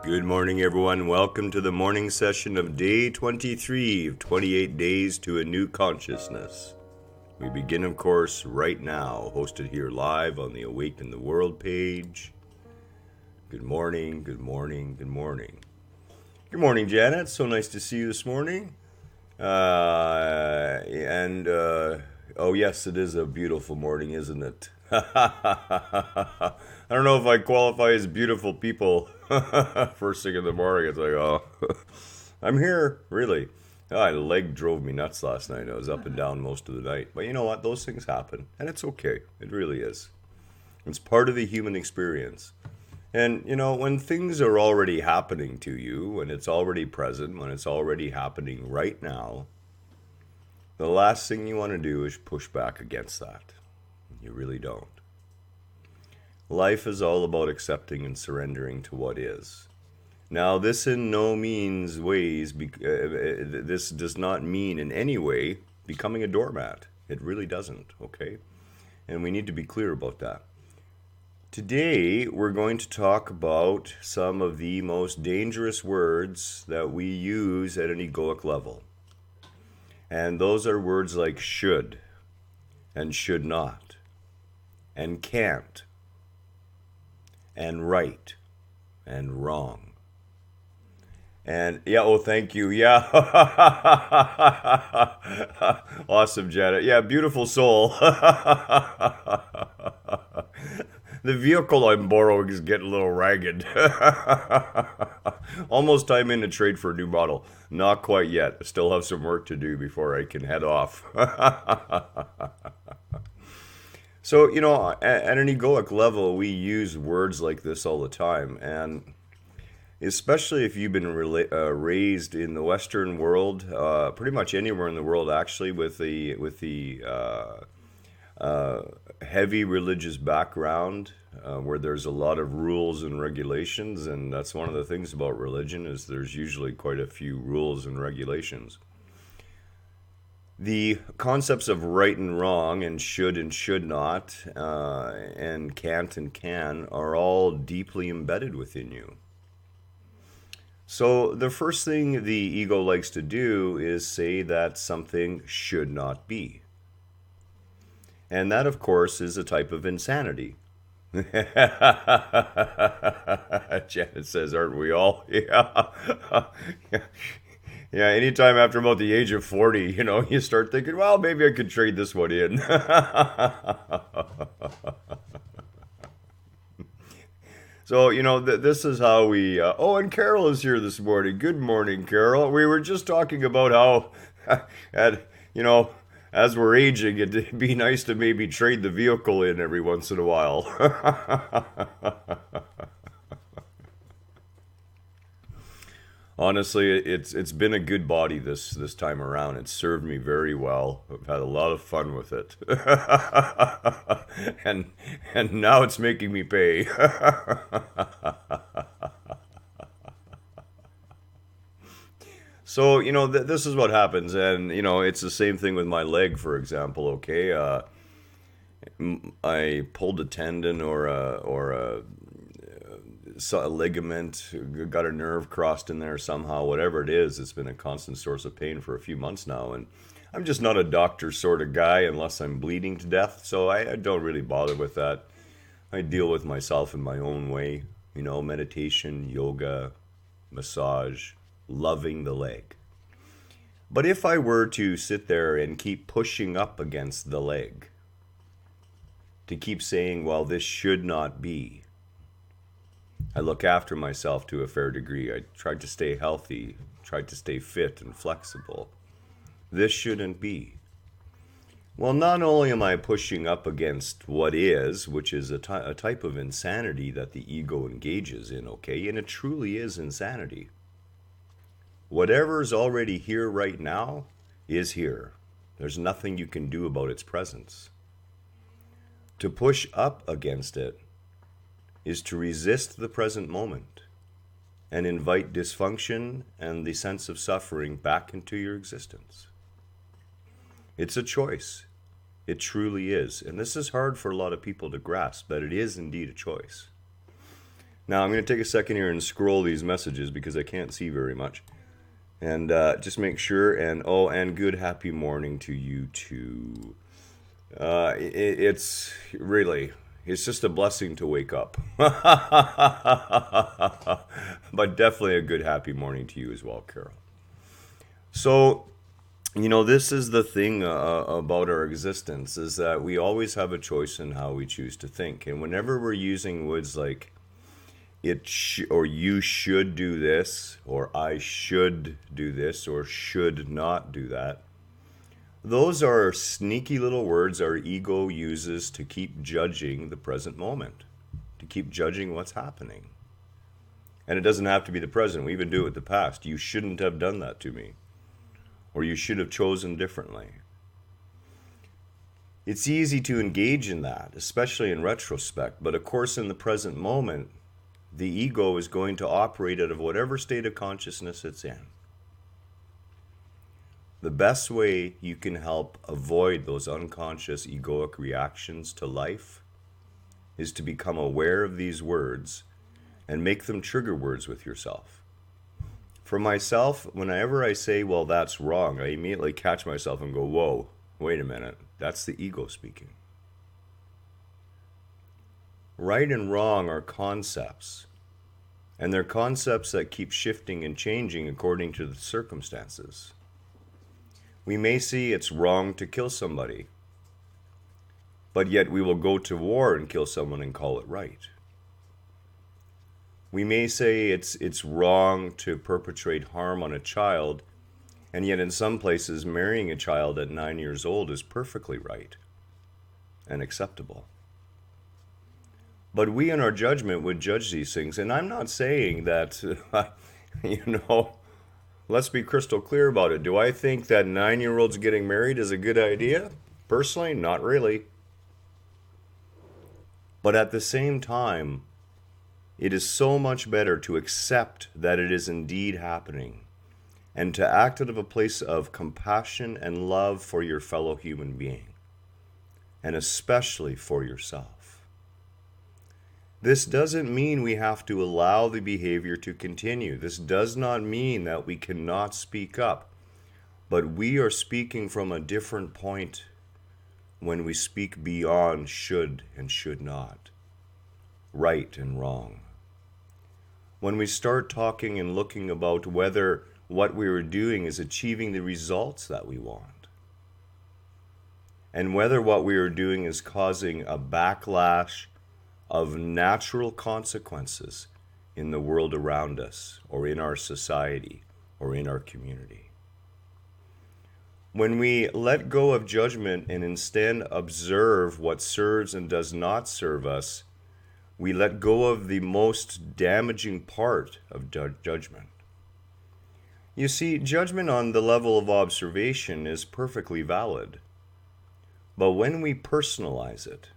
Good morning, everyone. Welcome to the morning session of day 23 of 28 Days to a New Consciousness. We begin, of course, right now, hosted here live on the Awaken the World page. Good morning, good morning, good morning. Good morning, Janet. So nice to see you this morning. Oh, yes, it is a beautiful morning, isn't it? I don't know if I qualify as beautiful people. First thing in the morning, it's like, oh, I'm here, really. My leg drove me nuts last night. I was up and down most of the night. But you know what? Those things happen, and it's okay. It really is. It's part of the human experience. And, you know, when things are already happening to you, when it's already present, when it's already happening right now, the last thing you want to do is push back against that. You really don't. Life is all about accepting and surrendering to what is. Now, this in no means ways, this does not mean in any way becoming a doormat. It really doesn't, okay? And we need to be clear about that. Today, we're going to talk about some of the most dangerous words that we use at an egoic level. And those are words like should, and should not, and can't, and right, and wrong. And yeah, oh, thank you. Yeah. Awesome, Janet. Yeah, beautiful soul. The vehicle I'm borrowing is getting a little ragged. Almost time in to trade for a new model. Not quite yet. I still have some work to do before I can head off. So, you know, at an egoic level, we use words like this all the time. And especially if you've been raised in the Western world, pretty much anywhere in the world, actually, with the heavy religious background, where there's a lot of rules and regulations, and that's one of the things about religion is there's usually quite a few rules and regulations. The concepts of right and wrong and should not and can't and can are all deeply embedded within you. So the first thing the ego likes to do is say that something should not be. And that, of course, is a type of insanity. Janet says, aren't we all? Yeah. Yeah, anytime after about the age of 40, you know, you start thinking, well, maybe I could trade this one in. So, you know, this is how we... oh, and Carol is here this morning. Good morning, Carol. We were just talking about how, you know, as we're aging, it'd be nice to maybe trade the vehicle in every once in a while. Honestly, it's been a good body this time around. It's served me very well. I've had a lot of fun with it, and now it's making me pay. So you know this is what happens, and you know it's the same thing with my leg, for example. Okay, I pulled a tendon or a ligament, got a nerve crossed in there somehow, whatever it is. It's been a constant source of pain for a few months now, and I'm just not a doctor sort of guy unless I'm bleeding to death, so I don't really bother with that. I deal with myself in my own way, you know, meditation, yoga, massage, loving the leg. But if I were to sit there and keep pushing up against the leg, to keep saying, well, this should not be, I look after myself to a fair degree. I tried to stay healthy, tried to stay fit and flexible. This shouldn't be. Well, not only am I pushing up against what is, which is a type of insanity that the ego engages in, okay? And it truly is insanity. Whatever's already here right now is here. There's nothing you can do about its presence. To push up against it is to resist the present moment and invite dysfunction and the sense of suffering back into your existence. It's a choice. It truly is. And this is hard for a lot of people to grasp, but it is indeed a choice. Now, I'm going to take a second here and scroll these messages because I can't see very much. And just make sure, and good happy morning to you too. It's really, it's just a blessing to wake up. But definitely a good happy morning to you as well, Carol. So, this is the thing about our existence, is that we always have a choice in how we choose to think. And whenever we're using words like or you should do this, or I should do this, or should not do that, those are sneaky little words our ego uses to keep judging the present moment, to keep judging what's happening. And it doesn't have to be the present. We even do it with the past. You shouldn't have done that to me. Or you should have chosen differently. It's easy to engage in that, especially in retrospect. But of course, in the present moment, the ego is going to operate out of whatever state of consciousness it's in. The best way you can help avoid those unconscious egoic reactions to life is to become aware of these words and make them trigger words with yourself. For myself, whenever I say, well, that's wrong, I immediately catch myself and go, whoa, wait a minute, that's the ego speaking. Right and wrong are concepts, and they're concepts that keep shifting and changing according to the circumstances. We may see it's wrong to kill somebody, but yet we will go to war and kill someone and call it right. We may say it's wrong to perpetrate harm on a child, and yet in some places marrying a child at 9 years old is perfectly right and acceptable. But we in our judgment would judge these things, and I'm not saying that, let's be crystal clear about it. Do I think that 9-year-olds getting married is a good idea? Personally, not really. But at the same time, it is so much better to accept that it is indeed happening and to act out of a place of compassion and love for your fellow human being, and especially for yourself. This doesn't mean we have to allow the behavior to continue. This does not mean that we cannot speak up, but we are speaking from a different point when we speak beyond should and should not, right and wrong. When we start talking and looking about whether what we are doing is achieving the results that we want, and whether what we are doing is causing a backlash of natural consequences in the world around us, or in our society, or in our community. When we let go of judgment and instead observe what serves and does not serve us, we let go of the most damaging part of judgment. You see, judgment on the level of observation is perfectly valid. But when we personalize it,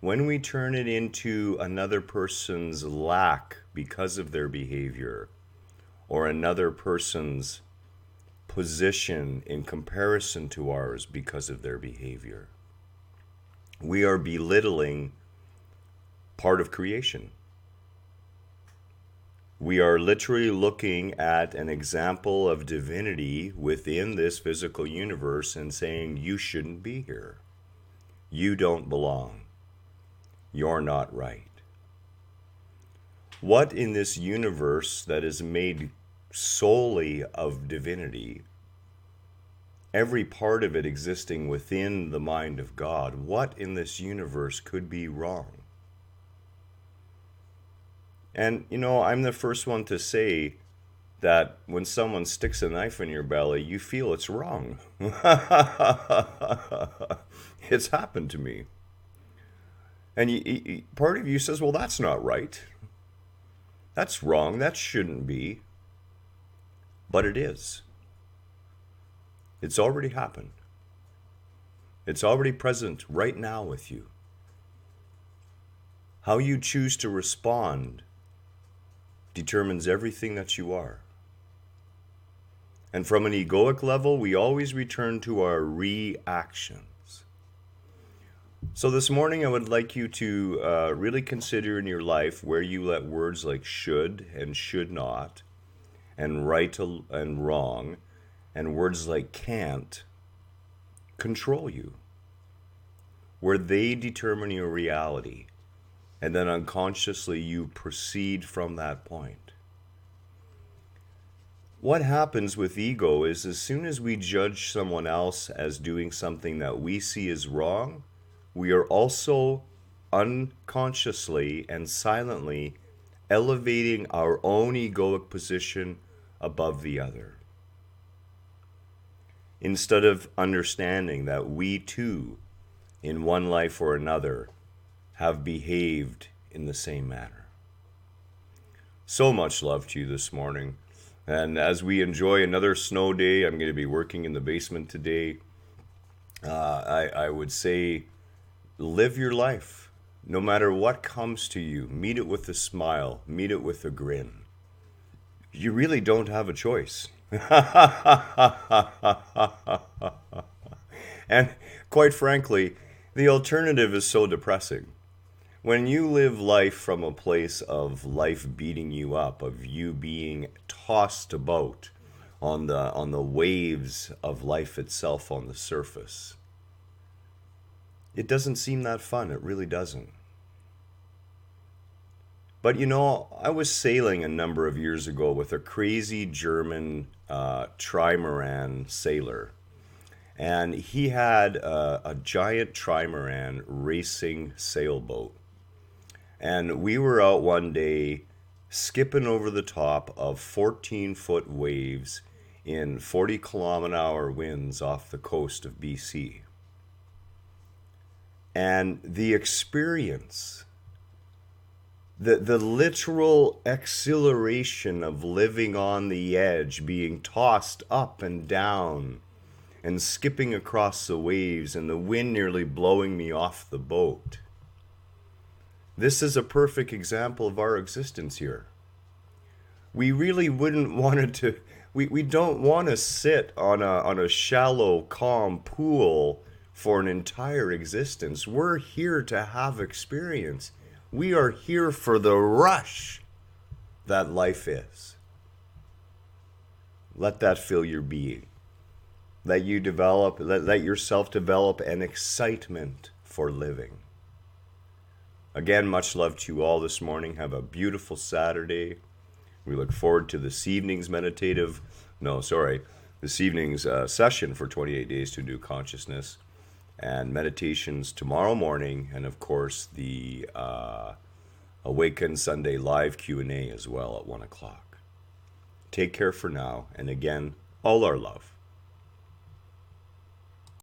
when we turn it into another person's lack because of their behavior, or another person's position in comparison to ours because of their behavior, we are belittling part of creation. We are literally looking at an example of divinity within this physical universe and saying, you shouldn't be here. You don't belong. You're not right. What in this universe that is made solely of divinity, every part of it existing within the mind of God, what in this universe could be wrong? And, I'm the first one to say that when someone sticks a knife in your belly, you feel it's wrong. It's happened to me. And part of you says, well, that's not right. That's wrong. That shouldn't be. But it is. It's already happened. It's already present right now with you. How you choose to respond determines everything that you are. And from an egoic level, we always return to our reactions. So this morning, I would like you to really consider in your life where you let words like should and should not, and and wrong, and words like can't control you, where they determine your reality, and then unconsciously you proceed from that point. What happens with ego is as soon as we judge someone else as doing something that we see as wrong, we are also unconsciously and silently elevating our own egoic position above the other. Instead of understanding that we too, in one life or another, have behaved in the same manner. So much love to you this morning. And as we enjoy another snow day, I'm going to be working in the basement today. I would say live your life. No matter what comes to you, meet it with a smile, meet it with a grin. You really don't have a choice. And quite frankly, the alternative is so depressing. When you live life from a place of life beating you up, of you being tossed about on the waves of life itself on the surface, it doesn't seem that fun. It really doesn't. But you know, I was sailing a number of years ago with a crazy German trimaran sailor. And he had a giant trimaran racing sailboat. And we were out one day skipping over the top of 14-foot waves in 40-kilometer-hour winds off the coast of BC. And the experience, the literal exhilaration of living on the edge, being tossed up and down and skipping across the waves and the wind nearly blowing me off the boat. This is a perfect example of our existence here. We really wouldn't want it to, we don't want to sit on a shallow, calm pool for an entire existence. We're here to have experience. We are here for the rush that life is. Let that fill your being. Let yourself develop an excitement for living. Again, much love to you all this morning. Have a beautiful Saturday. We look forward to this evening's session for 28 Days to New Consciousness and meditations tomorrow morning, and of course the Awaken Sunday live Q&A as well at 1 o'clock. Take care for now, and again, all our love.